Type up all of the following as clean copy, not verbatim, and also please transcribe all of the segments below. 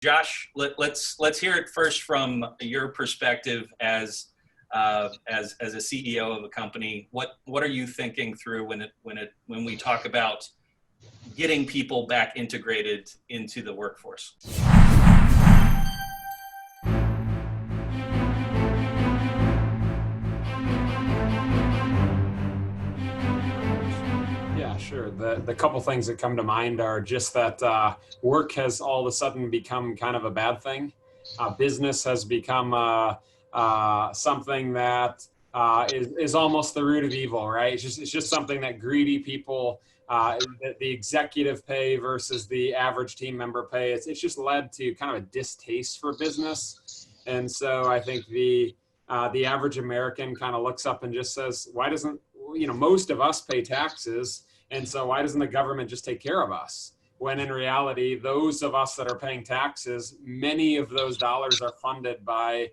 Josh, let's hear it first from your perspective as a CEO of a company. What are you thinking through when we talk about getting people back integrated into the workforce? Yeah, sure. The couple things that come to mind are just that work has all of a sudden become kind of a bad thing. Business has become something that is almost the root of evil, right? It's just something that greedy people, the executive pay versus the average team member pay. It's just led to kind of a distaste for business, and so I think the average American kind of looks up and just says, why doesn't, most of us pay taxes, and so why doesn't the government just take care of us? When in reality, those of us that are paying taxes, many of those dollars are funded by,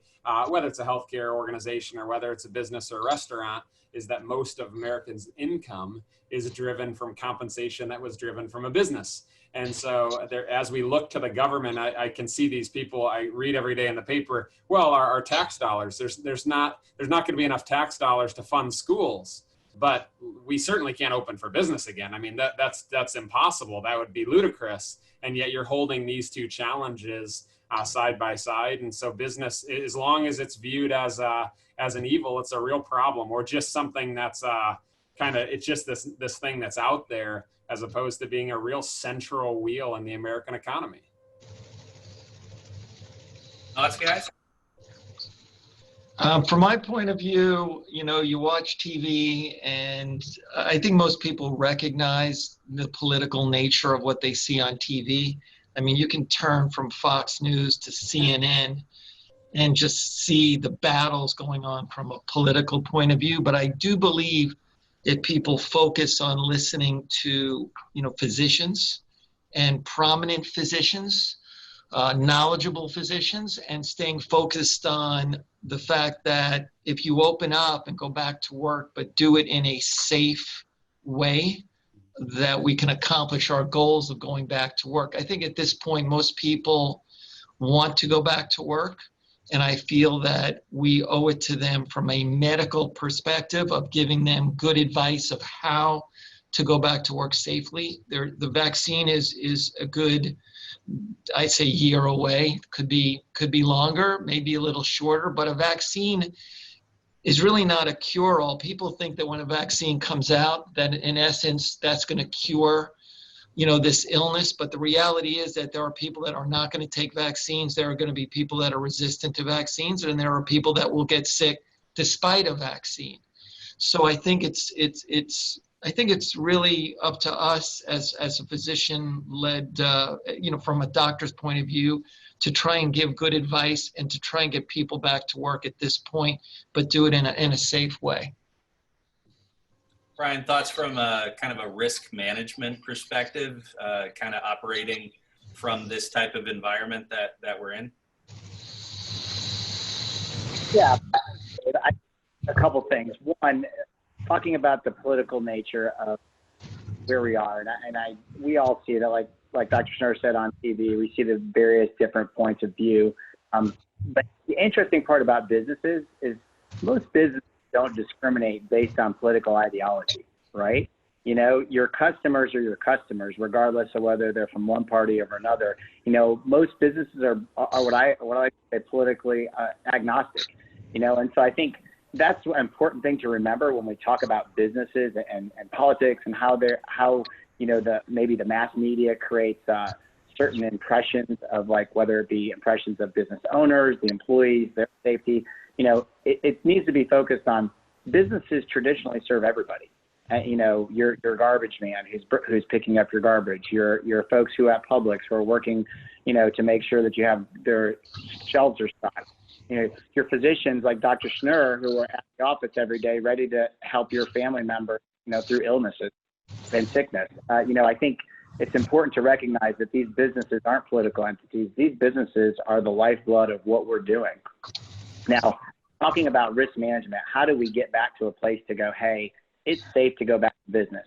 whether it's a healthcare organization or whether it's a business or a restaurant, is that most of Americans' income is driven from compensation that was driven from a business. And so there, as we look to the government, I can see these people, I read every day in the paper, well, our tax dollars, there's not going to be enough tax dollars to fund schools. But we certainly can't open for business again. I mean, that's impossible. That would be ludicrous. And yet you're holding these two challenges side by side. And so business, as long as it's viewed as an evil, it's a real problem, or just something that's it's just this thing that's out there, as opposed to being a real central wheel in the American economy. Thoughts, guys? From my point of view, you watch TV, and I think most people recognize the political nature of what they see on TV. I mean, you can turn from Fox News to CNN and just see the battles going on from a political point of view. But I do believe if people focus on listening to, physicians and prominent physicians, knowledgeable physicians, and staying focused on the fact that if you open up and go back to work, but do it in a safe way, that we can accomplish our goals of going back to work. I think at this point, most people want to go back to work, and I feel that we owe it to them from a medical perspective of giving them good advice of how to go back to work safely. The vaccine is a good, I'd say, year away. Could be longer, maybe a little shorter, but a vaccine is really not a cure-all. People think that when a vaccine comes out, that in essence, that's going to cure, this illness. But the reality is that there are people that are not going to take vaccines. There are going to be people that are resistant to vaccines, and there are people that will get sick despite a vaccine. So I think it's really up to us as a physician-led, from a doctor's point of view, to try and give good advice and to try and get people back to work at this point, but do it in a safe way. Brian, thoughts from a kind of a risk management perspective, kind of operating from this type of environment that we're in? Yeah, a couple things. One, talking about the political nature of where we are, we all see it, like Dr. Schnurr said on TV, we see the various different points of view. But the interesting part about businesses is most businesses don't discriminate based on political ideology, right? Your customers are your customers, regardless of whether they're from one party or another. Most businesses are what I like to say politically agnostic, and so I think that's an important thing to remember when we talk about businesses and politics, and how maybe the mass media creates certain impressions of, like, whether it be impressions of business owners, the employees, their safety. It needs to be focused on businesses traditionally serve everybody. Your garbage man who's picking up your garbage, your folks who at Publix who are working, to make sure that you have their shelves are stocked. Your physicians like Dr. Schnurr, who are at the office every day ready to help your family member, through illnesses and sickness. I think it's important to recognize that these businesses aren't political entities. These businesses are the lifeblood of what we're doing. Now, talking about risk management, how do we get back to a place to go, hey, it's safe to go back to business?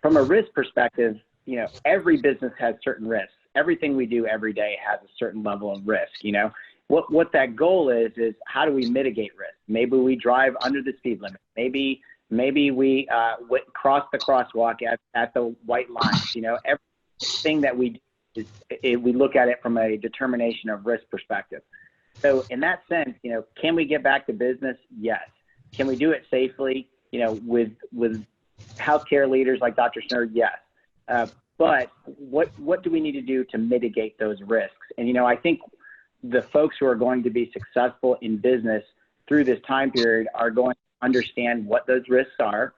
From a risk perspective, every business has certain risks. everything we do every day has a certain level of risk. You know, what that goal is how do we mitigate risk? Maybe we drive under the speed limit. Maybe we cross the crosswalk at the white lines. You know, everything that we do we look at it from a determination of risk perspective. So in that sense, you know, can we get back to business? Yes. Can we do it safely? You know, with healthcare leaders like Dr. Schnurr? Yes. But what do we need to do to mitigate those risks? And, you know, I think the folks who are going to be successful in business through this time period are going to understand what those risks are,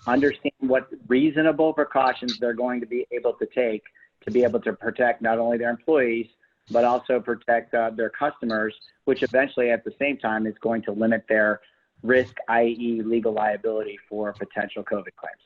understand what reasonable precautions they're going to be able to take to be able to protect not only their employees, but also protect their customers, which eventually at the same time is going to limit their risk, i.e. legal liability for potential COVID claims.